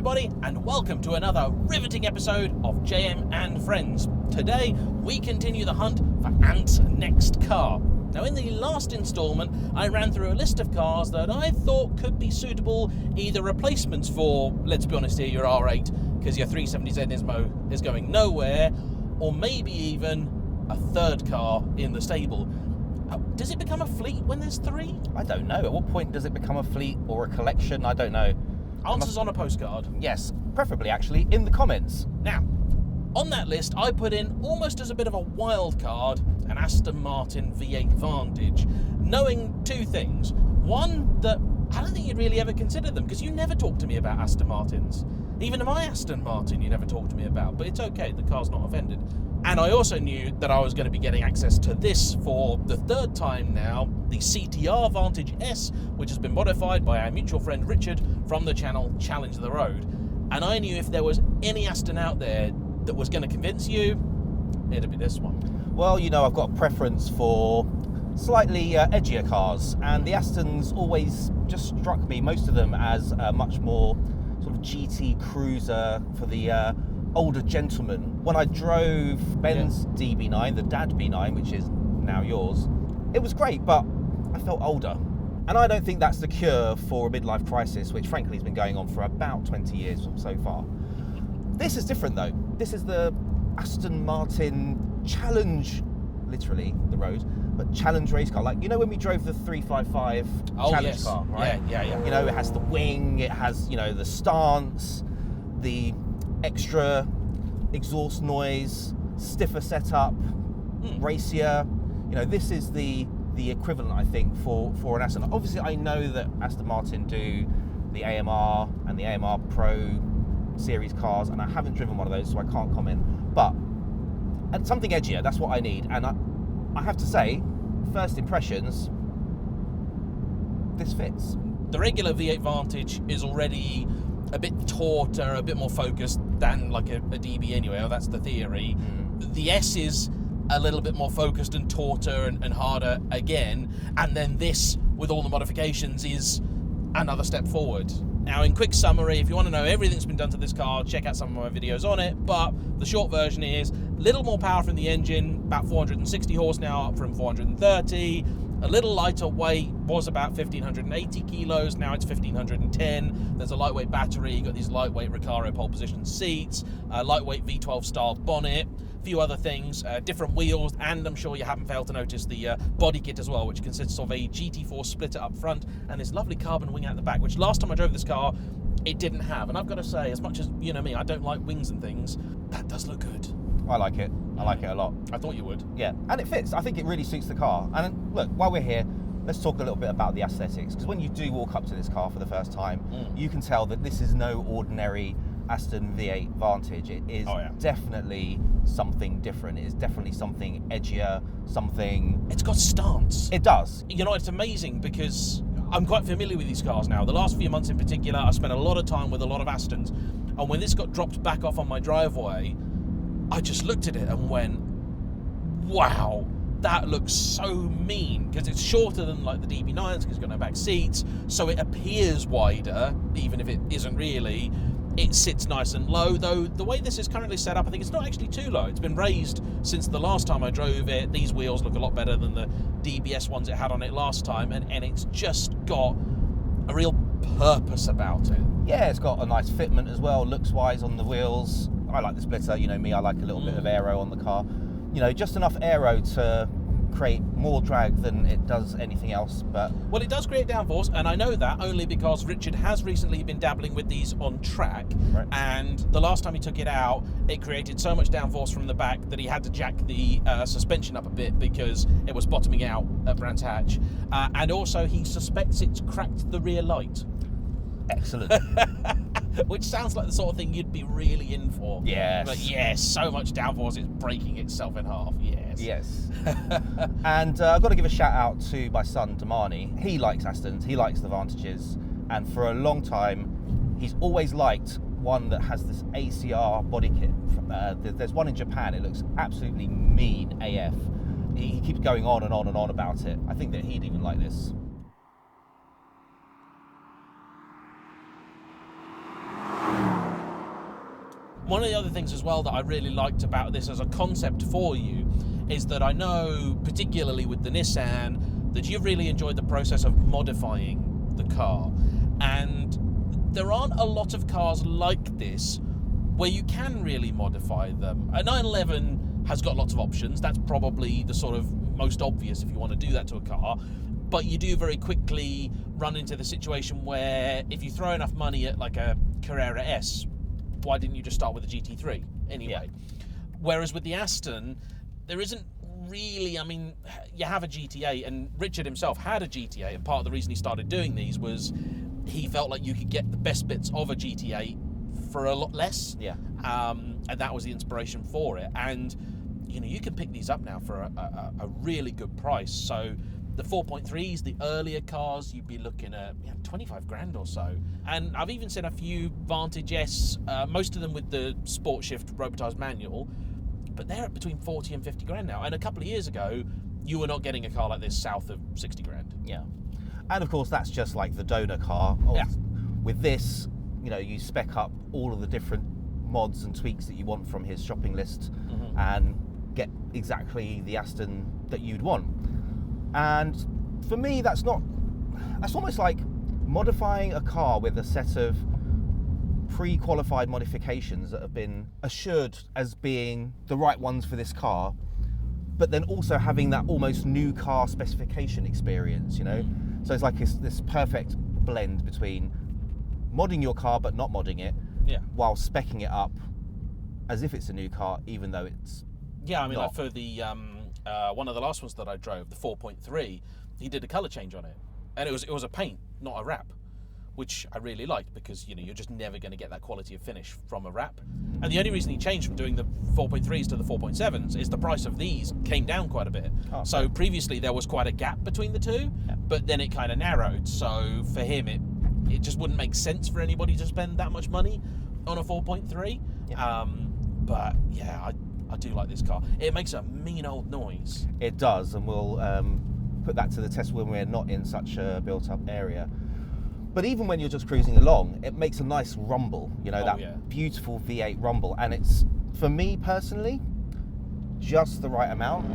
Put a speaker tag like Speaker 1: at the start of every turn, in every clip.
Speaker 1: everybody, and welcome to another riveting episode of JayEmm and Friends. Today, we continue the hunt for Ant's next car. Now, in the last instalment, I ran through a list of cars that I thought could be suitable, either replacements for, let's be honest here, your R8, because your 370Z Nismo is going nowhere, or maybe even a third car in the stable. Does it become a fleet when there's three?
Speaker 2: I don't know. At what point does it become a fleet or a collection? I don't know.
Speaker 1: Answers on a postcard.
Speaker 2: Yes, preferably actually in the comments.
Speaker 1: Now, on that list, I put in, almost as a bit of a wild card, an Aston Martin V8 Vantage, knowing two things. One, that I don't think you'd really ever consider them, because you never talk to me about Aston Martins. Even my Aston Martin you never talk to me about, but it's okay, the car's not offended. And I also knew that I was going to be getting access to this for the third time now, the CTR Vantage S, which has been modified by our mutual friend Richard from the channel Challenge the Road. And I knew if there was any Aston out there that was going to convince you, it'd be this one.
Speaker 2: Well, you know, I've got a preference for slightly edgier cars, and the Astons always just struck me, most of them, as a much more sort of GT cruiser for the older gentleman. When I drove Ben's DB9, the dad B9, which is now yours, it was great, but I felt older. And I don't think that's the cure for a midlife crisis, which frankly has been going on for about 20 years so far. This is different though. This is the Aston Martin Challenge, literally the road, but Challenge race car. Like, you know when we drove the 355 Challenge car, right?
Speaker 1: Yeah.
Speaker 2: You know, it has the wing, it has, you know, the stance, the extra exhaust noise, stiffer setup, racier. You know, this is the equivalent, I think, for an Aston. Obviously, I know that Aston Martin do the AMR and the AMR Pro series cars, and I haven't driven one of those, so I can't comment. But and something edgier, that's what I need. And I have to say, first impressions, this fits.
Speaker 1: The regular V8 Vantage is already a bit tauter, a bit more focused than like a DB anyway, or that's the theory. The S is a little bit more focused and tauter and harder again, and then this, with all the modifications, is another step forward. Now, in quick summary, if you want to know everything that's been done to this car, check out some of my videos on it, but the short version is little more power from the engine, about 460 horse now, up from 430. A little lighter weight, was about 1,580 kilos, now it's 1,510. There's a lightweight battery, you've got these lightweight Recaro pole position seats, a lightweight V12 style bonnet, a few other things, different wheels, and I'm sure you haven't failed to notice the body kit as well, which consists of a GT4 splitter up front and this lovely carbon wing out the back, which last time I drove this car, it didn't have. And I've got to say, as much as, you know me, I don't like wings and things, that does look good.
Speaker 2: I like it. I like it a lot.
Speaker 1: I thought you would.
Speaker 2: Yeah, and it fits. I think it really suits the car. And look, while we're here, let's talk a little bit about the aesthetics, because when you do walk up to this car for the first time, you can tell that this is no ordinary Aston V8 Vantage. It is definitely something different. It is definitely something edgier, something...
Speaker 1: It's got stance.
Speaker 2: It does.
Speaker 1: You know, it's amazing because I'm quite familiar with these cars now. The last few months in particular, I spent a lot of time with a lot of Astons, and when this got dropped back off on my driveway, I just looked at it and went, wow, that looks so mean, because it's shorter than like the DB9s, because it's got no back seats, so it appears wider, even if it isn't really. It sits nice and low, though the way this is currently set up, I think it's not actually too low. It's been raised since the last time I drove it. These wheels look a lot better than the DBS ones it had on it last time, and it's just got a real purpose about it.
Speaker 2: Yeah, it's got a nice fitment as well, looks-wise on the wheels. I like the splitter, you know me, I like a little bit of aero on the car. You know, just enough aero to create more drag than it does anything else, but...
Speaker 1: Well, it does create downforce, and I know that only because Richard has recently been dabbling with these on track, and the last time he took it out, it created so much downforce from the back that he had to jack the suspension up a bit because it was bottoming out at Brands Hatch, and also he suspects it's cracked the rear light.
Speaker 2: Excellent.
Speaker 1: Which sounds like the sort of thing you'd be really in for.
Speaker 2: Yes.
Speaker 1: But yes, so much downforce it's breaking itself in half. Yes.
Speaker 2: Yes. And I've got to give a shout out to my son Damani. He likes Astons, he likes the Vantages, and for a long time he's always liked one that has this ACR body kit. There's one in Japan, it looks absolutely mean AF. He keeps going on and on and on about it. I think that he'd even like this.
Speaker 1: One of the other things as well that I really liked about this as a concept for you is that I know, particularly with the Nissan, that you've really enjoyed the process of modifying the car. And there aren't a lot of cars like this where you can really modify them. A 911 has got lots of options. That's probably the sort of most obvious if you want to do that to a car. But you do very quickly run into the situation where if you throw enough money at like a Carrera S, why didn't you just start with a GT3 anyway? Yeah. Whereas with the Aston, there isn't really, I mean, you have a GTA, and Richard himself had a GTA, and part of the reason he started doing these was he felt like you could get the best bits of a GTA for a lot less.
Speaker 2: Yeah.
Speaker 1: And that was the inspiration for it. And, you know, you can pick these up now for a really good price. So the 4.3s, the earlier cars, you'd be looking at 25 grand or so. And I've even seen a few Vantage S, most of them with the Sport Shift Robotised manual, but they're at between 40 and 50 grand now. And a couple of years ago, you were not getting a car like this south of 60 grand.
Speaker 2: Yeah. And of course, that's just like the donor car.
Speaker 1: Yeah.
Speaker 2: With this, you know, you spec up all of the different mods and tweaks that you want from his shopping list and get exactly the Aston that you'd want. And for me, that's almost like modifying a car with a set of pre-qualified modifications that have been assured as being the right ones for this car, but then also having that almost new car specification experience, you know? So it's like this perfect blend between modding your car but not modding it, while speccing it up as if it's a new car, even though it's
Speaker 1: like for the one of the last ones that I drove, the 4.3, he did a colour change on it, and it was a paint, not a wrap, which I really liked, because you know you're just never going to get that quality of finish from a wrap. And the only reason he changed from doing the 4.3s to the 4.7s is the price of these came down quite a bit. So previously there was quite a gap between the two, but then it kind of narrowed. So for him, it just wouldn't make sense for anybody to spend that much money on a 4.3. But yeah, I do like this car. It makes a mean old noise.
Speaker 2: It does, and we'll put that to the test when we're not in such a built-up area. But even when you're just cruising along, it makes a nice rumble, you know, beautiful V8 rumble. And it's, for me personally, just the right amount.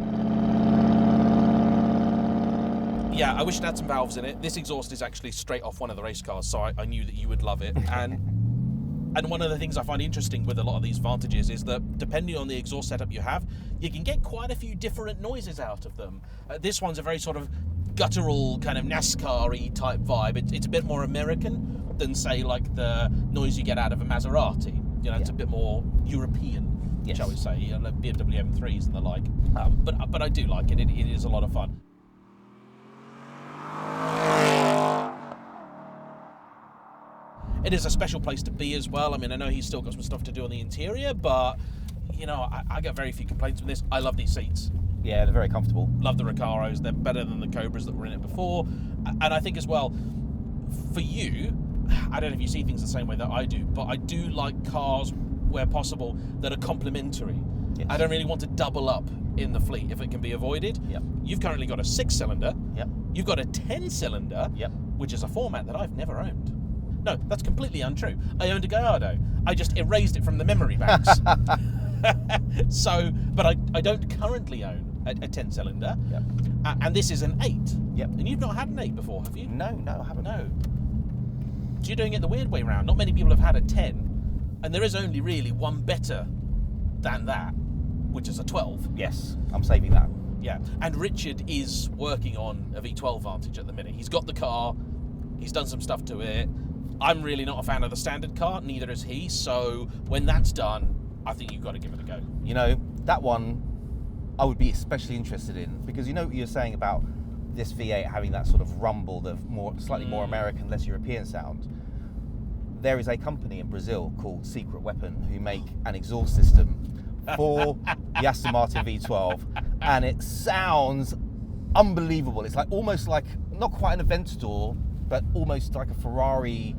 Speaker 1: Yeah, I wish it had some valves in it. This exhaust is actually straight off one of the race cars, so I knew that you would love it. And one of the things I find interesting with a lot of these Vantages is that depending on the exhaust setup you have, you can get quite a few different noises out of them. This one's a very sort of guttural, kind of NASCAR-y type vibe. It's a bit more American than, say, like the noise you get out of a Maserati. You know, it's a bit more European, shall we say, like BMW M3s and the like. But I do like it. It is a lot of fun. It is a special place to be as well. I mean, I know he's still got some stuff to do on the interior, but, you know, I get very few complaints with this. I love these seats.
Speaker 2: Yeah, they're very comfortable.
Speaker 1: Love the Recaros. They're better than the Cobras that were in it before. And I think as well, for you, I don't know if you see things the same way that I do, but I do like cars, where possible, that are complementary.
Speaker 2: Yes.
Speaker 1: I don't really want to double up in the fleet if it can be avoided.
Speaker 2: Yep.
Speaker 1: You've currently got a 6-cylinder.
Speaker 2: Yep.
Speaker 1: You've got a 10-cylinder, which is a format that I've never owned. No, that's completely untrue. I owned a Gallardo. I just erased it from the memory banks. So, but I don't currently own a 10-cylinder.
Speaker 2: Yep.
Speaker 1: And this is an 8.
Speaker 2: Yep.
Speaker 1: And you've not had an 8 before, have you?
Speaker 2: No, I haven't.
Speaker 1: No. So you're doing it the weird way round. Not many people have had a 10, and there is only really one better than that, which is a 12.
Speaker 2: Yes, I'm saving that.
Speaker 1: Yeah, and Richard is working on a V12 Vantage at the minute. He's got the car, he's done some stuff to it. I'm really not a fan of the standard car, neither is he, so when that's done, I think you've got to give it a go.
Speaker 2: You know, that one I would be especially interested in, because you know what you're saying about this V8 having that sort of rumble, the slightly more American, less European sound. There is a company in Brazil called Secret Weapon who make an exhaust system for the Aston Martin V12, and it sounds unbelievable. It's like almost like, not quite an Aventador, but almost like a Ferrari.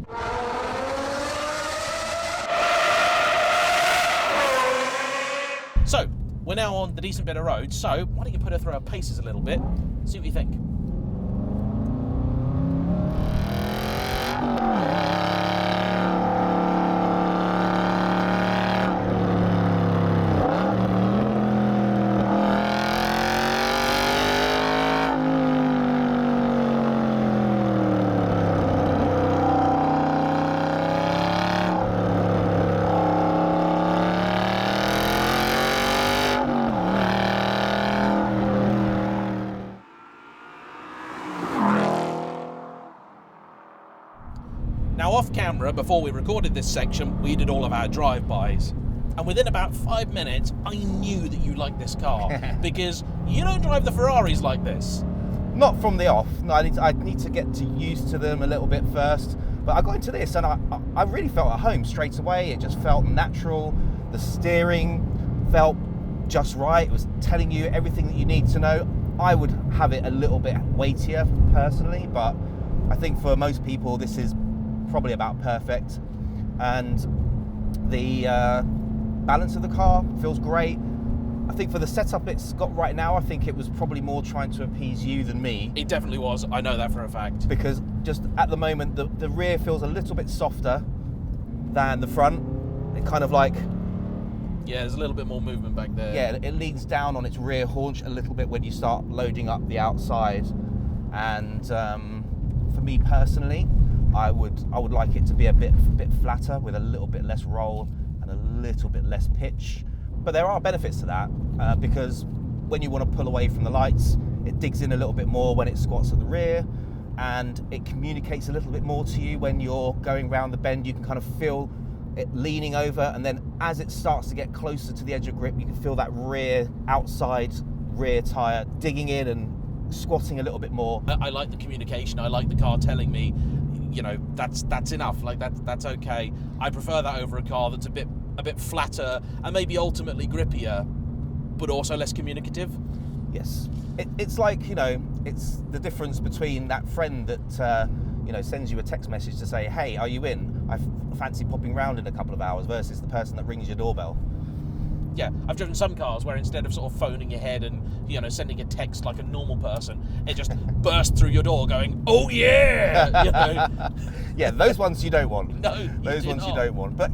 Speaker 1: So, we're now on the decent bit of road, so why don't you put her through her paces a little bit, see what you think. off camera, before we recorded this section, we did all of our drive-bys. And within about 5 minutes, I knew that you liked this car because you don't drive the Ferraris like this.
Speaker 2: Not from the off. No, I need to get used to them a little bit first. But I got into this and I really felt at home straight away. It just felt natural. The steering felt just right. It was telling you everything that you need to know. I would have it a little bit weightier personally, but I think for most people this is probably about perfect. And the balance of the car feels great. I think for the setup it's got right now, I think it was probably more trying to appease you than me.
Speaker 1: It definitely was. I know that for a fact.
Speaker 2: Because just at the moment, the rear feels a little bit softer than the front. It kind of like...
Speaker 1: Yeah, there's a little bit more movement back there.
Speaker 2: Yeah, it leans down on its rear haunch a little bit when you start loading up the outside. And for me personally, I would like it to be a bit flatter with a little bit less roll and a little bit less pitch. But there are benefits to that because when you want to pull away from the lights, it digs in a little bit more when it squats at the rear, and it communicates a little bit more to you when you're going round the bend. You can kind of feel it leaning over, and then as it starts to get closer to the edge of grip, you can feel that outside rear tyre digging in and squatting a little bit more.
Speaker 1: I like the communication. I like the car telling me, you know, that's enough. Like that's okay. I prefer that over a car that's a bit flatter and maybe ultimately grippier, but also less communicative.
Speaker 2: Yes, it's like, you know, it's the difference between that friend that you know, sends you a text message to say, hey, are you in? I fancy popping round in a couple of hours, versus the person that rings your doorbell.
Speaker 1: Yeah, I've driven some cars where instead of sort of phoning ahead and, you know, sending a text like a normal person, it just bursts through your door going, oh yeah! You know?
Speaker 2: Yeah, those ones you don't want.
Speaker 1: No,
Speaker 2: those ones
Speaker 1: not.
Speaker 2: You don't want. But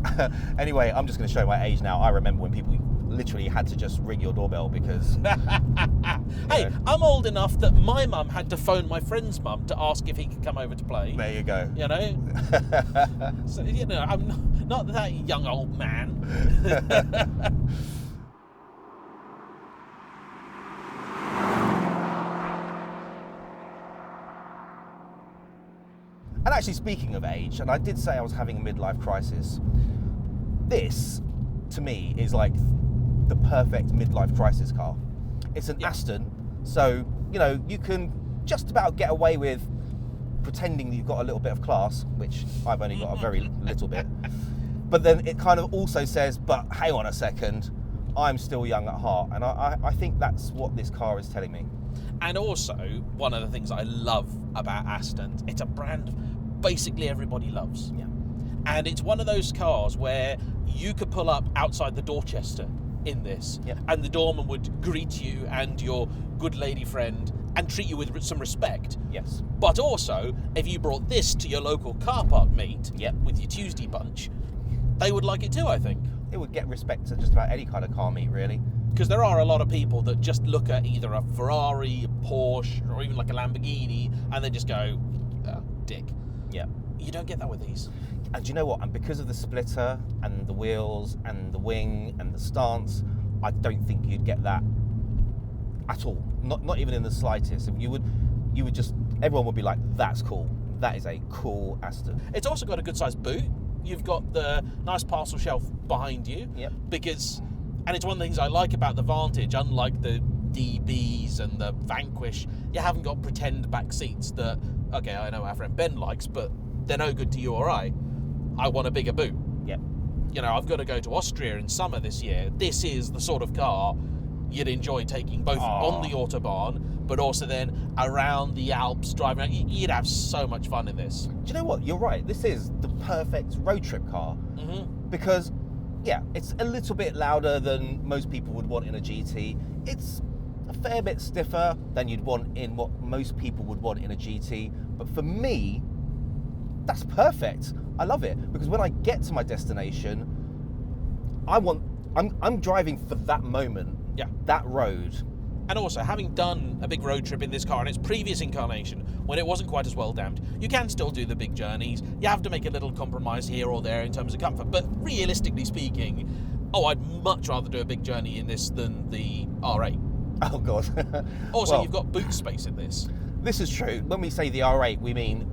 Speaker 2: anyway, I'm just going to show my age now. I remember when people literally had to just ring your doorbell because...
Speaker 1: Hey, I'm old enough that my mum had to phone my friend's mum to ask if he could come over to play.
Speaker 2: There you go.
Speaker 1: You know? So, you know, I'm not that young old man.
Speaker 2: And actually, speaking of age, and I did say I was having a midlife crisis, this, to me, is like the perfect midlife crisis car. It's an Aston, so, you know, you can just about get away with pretending that you've got a little bit of class, which I've only got a very little bit. But then it kind of also says, but hang on a second, I'm still young at heart. And I think that's what this car is telling me.
Speaker 1: And also, one of the things I love about Astons, it's a brand basically everybody loves.
Speaker 2: Yeah.
Speaker 1: And it's one of those cars where you could pull up outside the Dorchester in this, and the doorman would greet you and your good lady friend and treat you with some respect.
Speaker 2: Yes.
Speaker 1: But also, if you brought this to your local car park meet with your Tuesday bunch, they would like it too, I think.
Speaker 2: It would get respect at just about any kind of car meet, really.
Speaker 1: Because there are a lot of people that just look at either a Ferrari, a Porsche, or even like a Lamborghini, and they just go, oh, dick.
Speaker 2: Yeah.
Speaker 1: You don't get that with these.
Speaker 2: And do you know what? And because of the splitter and the wheels and the wing and the stance, I don't think you'd get that at all. Not even in the slightest. You would just, everyone would be like, that's cool. That is a cool Aston.
Speaker 1: It's also got a good sized boot. You've got the nice parcel shelf behind you.
Speaker 2: Yep.
Speaker 1: And it's one of the things I like about the Vantage, unlike the DBs and the Vanquish, you haven't got pretend back seats that, okay, I know our friend Ben likes, but they're no good to you or I. I want a bigger boot.
Speaker 2: Yep.
Speaker 1: You know, I've got to go to Austria in summer this year. This is the sort of car you'd enjoy taking both on the Autobahn, but also then around the Alps, driving around. You'd have so much fun in this.
Speaker 2: Do you know what? You're right. This is the perfect road trip car.
Speaker 1: Mm-hmm.
Speaker 2: Because, yeah, it's a little bit louder than most people would want in a GT. It's a fair bit stiffer than you'd want in what most people would want in a GT. But for me, that's perfect. I love it. Because when I get to my destination, I'm driving for that moment.
Speaker 1: Yeah.
Speaker 2: That road.
Speaker 1: And also, having done a big road trip in this car in its previous incarnation, when it wasn't quite as well damped, you can still do the big journeys. You have to make a little compromise here or there in terms of comfort. But realistically speaking, I'd much rather do a big journey in this than the R8.
Speaker 2: Oh, God.
Speaker 1: Also, you've got boot space in this.
Speaker 2: This is true. When we say the R8, we mean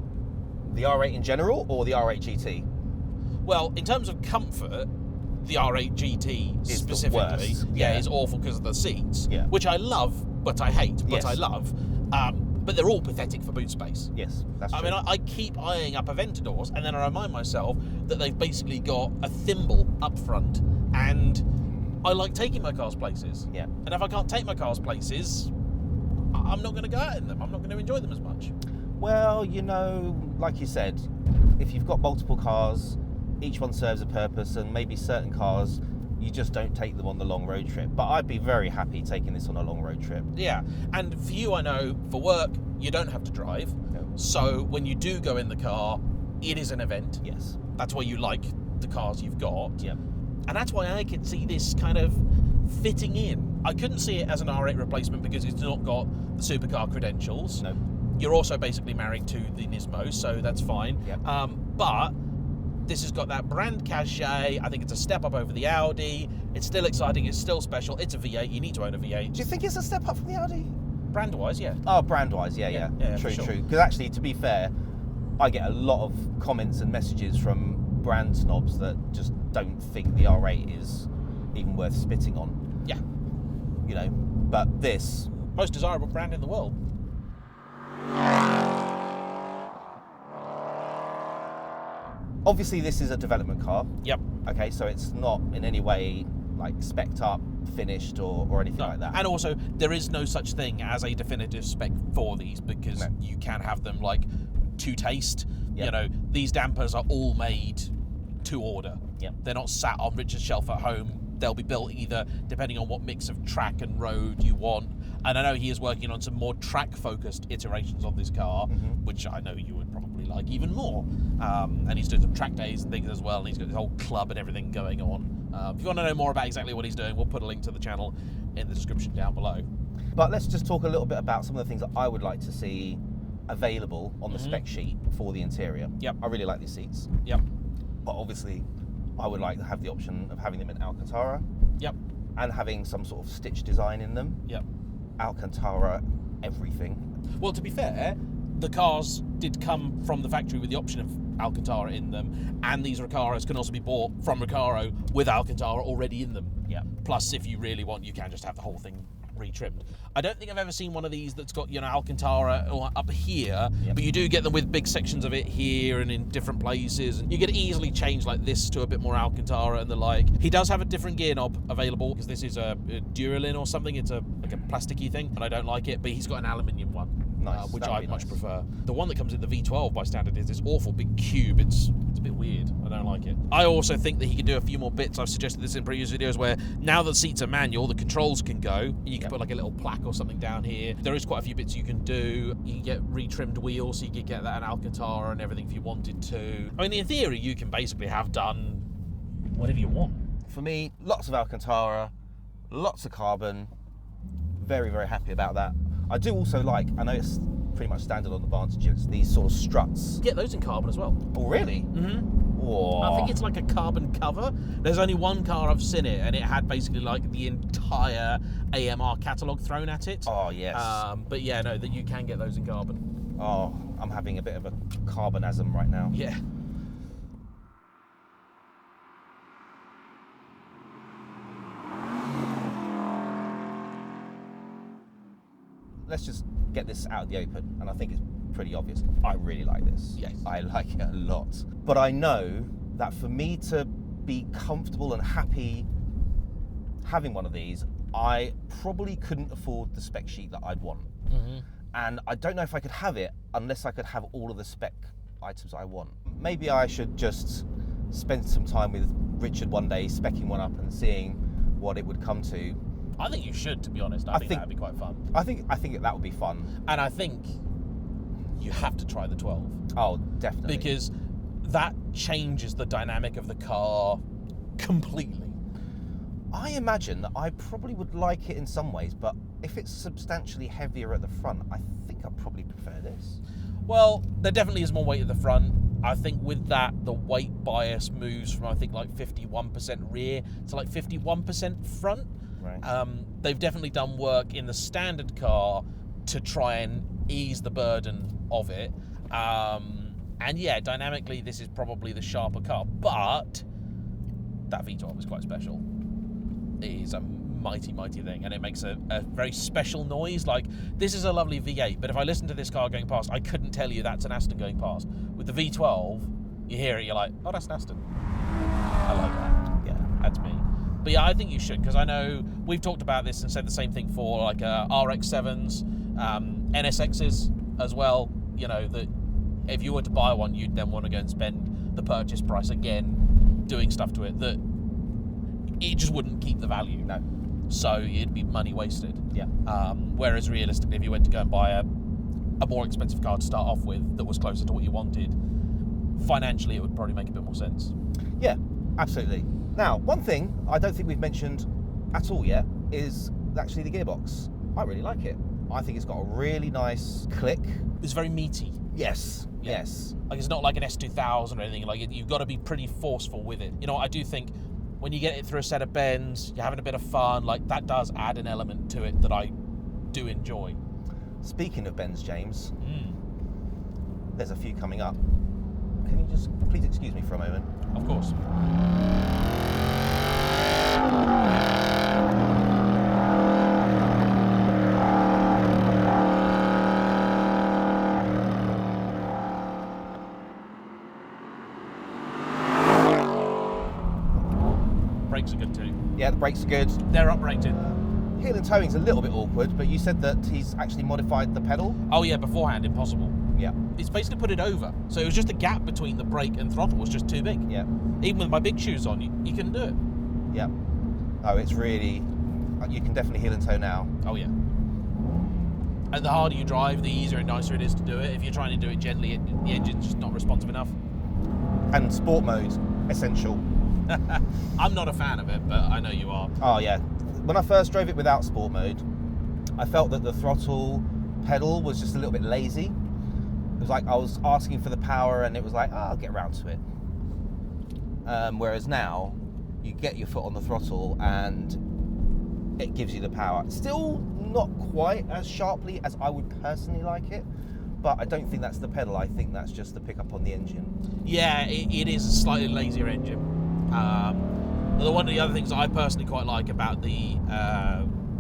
Speaker 2: The R8 in general or the R8 GT?
Speaker 1: Well, in terms of comfort, the R8 GT
Speaker 2: Is
Speaker 1: specifically,
Speaker 2: the worst.
Speaker 1: is awful because of the seats,
Speaker 2: Yeah.
Speaker 1: which I love, but I hate, but
Speaker 2: Yes.
Speaker 1: I love. But they're all pathetic for boot space.
Speaker 2: Yes, that's true.
Speaker 1: I mean, I keep eyeing up Aventadors, and then I remind myself that they've basically got a thimble up front, and I like taking my cars places.
Speaker 2: Yeah.
Speaker 1: And if I can't take my cars places, I'm not going to go out in them. I'm not going to enjoy them as much.
Speaker 2: Well, you know, like you said, if you've got multiple cars, each one serves a purpose, and maybe certain cars, you just don't take them on the long road trip. But I'd be very happy taking this on a long road trip.
Speaker 1: Yeah, and for you, I know, for work, you don't have to drive.
Speaker 2: No.
Speaker 1: So when you do go in the car, it is an event.
Speaker 2: Yes.
Speaker 1: That's why you like the cars you've got.
Speaker 2: Yeah.
Speaker 1: And that's why I could see this kind of fitting in. I couldn't see it as an R8 replacement because it's not got the supercar credentials.
Speaker 2: No.
Speaker 1: You're also basically married to the Nismo, so that's fine.
Speaker 2: Yeah.
Speaker 1: But this has got that brand cachet. I think it's a step up over the Audi. It's still exciting. It's still special. It's a V8. You need to own a V8.
Speaker 2: Do you think it's a step up from the Audi?
Speaker 1: Brand-wise, yeah.
Speaker 2: Oh, brand-wise, yeah.
Speaker 1: for
Speaker 2: True,
Speaker 1: sure.
Speaker 2: true. Because actually, to be fair, I get a lot of comments and messages from brand snobs that just don't think the R8 is even worth spitting on.
Speaker 1: Yeah.
Speaker 2: You know, but this...
Speaker 1: Most desirable brand in the world.
Speaker 2: Obviously, this is a development car.
Speaker 1: Yep.
Speaker 2: Okay, so it's not in any way like spec'd up, finished, or anything like that.
Speaker 1: And also, there is no such thing as a definitive spec for these because you can have them like to taste.
Speaker 2: Yep.
Speaker 1: You know, these dampers are all made to order.
Speaker 2: Yep.
Speaker 1: They're not sat on Richard's shelf at home. They'll be built either depending on what mix of track and road you want. And I know he is working on some more track-focused iterations of this car, which I know you would probably like even more. And he's doing some track days and things as well, and he's got his whole club and everything going on. If you want to know more about exactly what he's doing, we'll put a link to the channel in the description down below.
Speaker 2: But let's just talk a little bit about some of the things that I would like to see available on the spec sheet for the interior.
Speaker 1: Yep.
Speaker 2: I really like these seats.
Speaker 1: Yep.
Speaker 2: But obviously, I would like to have the option of having them in Alcantara
Speaker 1: Yep.
Speaker 2: and having some sort of stitch design in them.
Speaker 1: Yep.
Speaker 2: Alcantara, everything.
Speaker 1: Well, to be fair, the cars did come from the factory with the option of Alcantara in them, and these Recaros can also be bought from Recaro with Alcantara already in them.
Speaker 2: Yeah.
Speaker 1: Plus, if you really want, you can just have the whole thing retrimmed. I don't think I've ever seen one of these that's got, you know, Alcantara up here, but you do get them with big sections of it here and in different places, and you can easily change like this to a bit more Alcantara and the like. He does have a different gear knob available because this is a Duralin or something. It's like a plasticky thing, and I don't like it, but he's got an aluminium one.
Speaker 2: Nice.
Speaker 1: Which
Speaker 2: That would
Speaker 1: I'd
Speaker 2: be
Speaker 1: much
Speaker 2: nice.
Speaker 1: prefer. The one that comes in the V12 by standard is this awful big cube. It's a bit weird. I don't like it. I also think that he could do a few more bits. I've suggested this in previous videos where now that the seats are manual, the controls can go. You can put like a little plaque or something down here. There is quite a few bits you can do. You can get retrimmed wheels, so you could get that in Alcantara and everything if you wanted to. I mean, in theory, you can basically have done whatever you want.
Speaker 2: For me, lots of Alcantara, lots of carbon. Very, very happy about that. I do also like, I know it's pretty much standard on the Vantages, these sort of struts.
Speaker 1: Get those in carbon as well.
Speaker 2: Oh, really?
Speaker 1: Mm-hmm.
Speaker 2: Oh.
Speaker 1: I think it's like a carbon cover. There's only one car I've seen it, and it had basically like the entire AMR catalogue thrown at it.
Speaker 2: Oh, yes.
Speaker 1: But yeah, no, that you can get those in carbon.
Speaker 2: Oh, I'm having a bit of a carbonasm right now.
Speaker 1: Yeah.
Speaker 2: Let's just get this out of the open, and I think it's pretty obvious. I really like this.
Speaker 1: Yes.
Speaker 2: I like it a lot. But I know that for me to be comfortable and happy having one of these, I probably couldn't afford the spec sheet that I'd want. And I don't know if I could have it unless I could have all of the spec items I want. Maybe I should just spend some time with Richard one day, specking one up and seeing what it would come to.
Speaker 1: I think you should, to be honest. I think that'd be quite fun.
Speaker 2: I think that would be fun.
Speaker 1: And I think you have to try the 12.
Speaker 2: Oh, definitely.
Speaker 1: Because that changes the dynamic of the car completely.
Speaker 2: I imagine that I probably would like it in some ways, but if it's substantially heavier at the front, I think I'd probably prefer this.
Speaker 1: Well, there definitely is more weight at the front. I think with that, the weight bias moves from, I think, like 51% rear to like 51% front.
Speaker 2: Right.
Speaker 1: They've definitely done work in the standard car to try and ease the burden of it. And yeah, dynamically, this is probably the sharper car, but that V12 is quite special. It is a mighty, mighty thing, and it makes a very special noise. Like, this is a lovely V8, but if I listen to this car going past, I couldn't tell you that's an Aston going past. With the V12, you hear it, you're like, oh, that's an Aston. I like that. Yeah, that's me. But yeah, I think you should, because I know we've talked about this and said the same thing for like RX-7s, NSXs as well. You know, that if you were to buy one, you'd then want to go and spend the purchase price again doing stuff to it that it just wouldn't keep the value.
Speaker 2: No.
Speaker 1: So it'd be money wasted.
Speaker 2: Yeah.
Speaker 1: Whereas realistically, if you went to go and buy a more expensive car to start off with that was closer to what you wanted, financially it would probably make a bit more sense.
Speaker 2: Yeah, absolutely. Now, one thing I don't think we've mentioned at all yet is actually the gearbox. I really like it. I think it's got a really nice click.
Speaker 1: It's very meaty.
Speaker 2: Yes,
Speaker 1: Yeah.
Speaker 2: yes.
Speaker 1: Like, it's not like an S2000 or anything. Like, you've got to be pretty forceful with it. You know, I do think when you get it through a set of bends, you're having a bit of fun, like, that does add an element to it that I do enjoy.
Speaker 2: Speaking of bends, James, there's a few coming up. Can you just please excuse me for a moment?
Speaker 1: Of course. Brakes are good too.
Speaker 2: Yeah, the brakes are good.
Speaker 1: They're uprated.
Speaker 2: Heel and towing's a little bit awkward, but you said that he's actually modified the pedal.
Speaker 1: Oh yeah, beforehand, impossible.
Speaker 2: Yeah,
Speaker 1: It's basically put it over. So it was just the gap between the brake and throttle was just too big.
Speaker 2: yeah,
Speaker 1: Even with my big shoes on, you couldn't do it.
Speaker 2: yeah. Oh, it's really, you can definitely heel and tow now.
Speaker 1: Oh yeah. And the harder you drive, the easier and nicer it is to do it. If you're trying to do it gently, the engine's just not responsive enough.
Speaker 2: And sport mode, essential.
Speaker 1: I'm not a fan of it, but I know you are.
Speaker 2: Oh yeah. When I first drove it without sport mode, I felt that the throttle pedal was just a little bit lazy. It was like I was asking for the power and it was like, oh, I'll get around to it. Whereas now, you get your foot on the throttle and it gives you the power. Still not quite as sharply as I would personally like it, but I don't think that's the pedal. I think that's just the pickup on the engine.
Speaker 1: Yeah, it is a slightly lazier engine. One of the other things that I personally quite like about the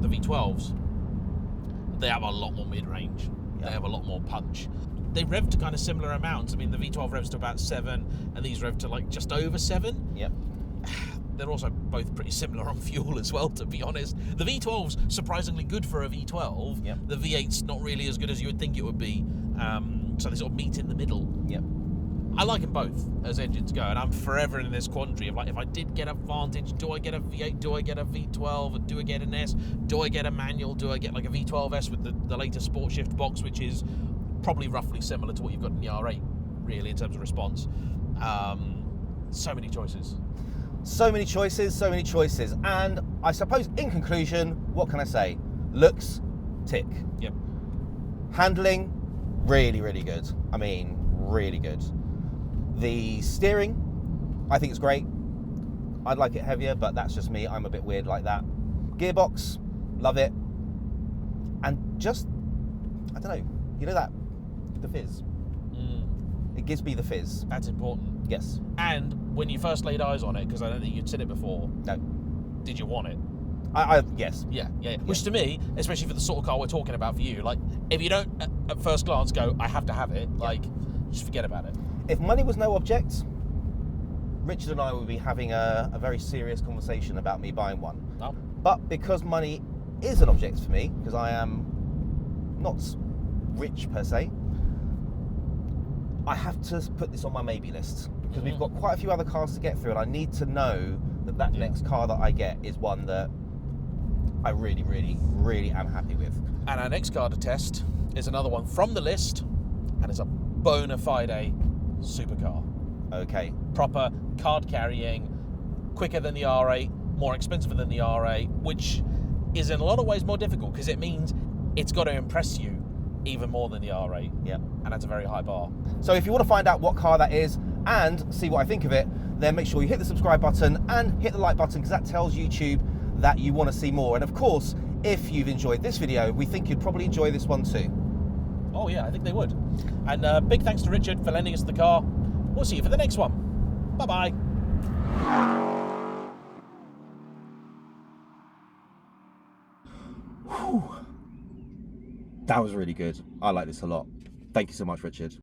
Speaker 1: V12s, they have a lot more mid-range.
Speaker 2: Yeah.
Speaker 1: They have a lot more punch. They rev to kind of similar amounts. I mean, the V12 revs to about 7, and these rev to like just over 7.
Speaker 2: Yep.
Speaker 1: They're also both pretty similar on fuel as well, to be honest. The V12's surprisingly good for a V12.
Speaker 2: Yep.
Speaker 1: The V8's not really as good as you would think it would be. So they sort of meet in the middle.
Speaker 2: Yep.
Speaker 1: I like them both as engines go, and I'm forever in this quandary of like, if I did get a Vantage, do I get a V8, do I get a V12, or do I get an S, do I get a manual, do I get like a V12S with the latest Sport Shift box, which is probably roughly similar to what you've got in the R8, really, in terms of response. So many choices.
Speaker 2: So many choices, so many choices. And I suppose in conclusion, what can I say? Looks, tick.
Speaker 1: Yep.
Speaker 2: Handling, really, really good. I mean, really good. The steering, I think it's great. I'd like it heavier, but that's just me. I'm a bit weird like that. Gearbox, love it. And just, I don't know, you know that, the fizz. It gives me the fizz.
Speaker 1: That's important.
Speaker 2: Yes.
Speaker 1: And when you first laid eyes on it, because I don't think you'd seen it before,
Speaker 2: No.
Speaker 1: did you want it?
Speaker 2: Yes.
Speaker 1: Yeah. Which to me, especially for the sort of car we're talking about for you, like, if you don't at first glance go, I have to have it, like, just forget about it.
Speaker 2: If money was no object, Richard and I would be having a very serious conversation about me buying one.
Speaker 1: No.
Speaker 2: But because money is an object for me, because I am not rich per se, I have to put this on my maybe list, because we've got quite a few other cars to get through, and I need to know that next car that I get is one that I really, really, really am happy with.
Speaker 1: And our next car to test is another one from the list, and it's a bona fide supercar.
Speaker 2: Okay.
Speaker 1: Proper card carrying, quicker than the R8, more expensive than the R8, which is in a lot of ways more difficult because it means it's got to impress you even more than the R8.
Speaker 2: Yeah.
Speaker 1: And that's a very high bar.
Speaker 2: So if you want to find out what car that is and see what I think of it, then make sure you hit the subscribe button and hit the like button, because that tells YouTube that you want to see more. And of course, if you've enjoyed this video, we think you'd probably enjoy this one too.
Speaker 1: Oh yeah, I think they would. And big thanks to Richard for lending us the car. We'll see you for the next one. Bye-bye.
Speaker 2: That was really good. I like this a lot. Thank you so much, Richard.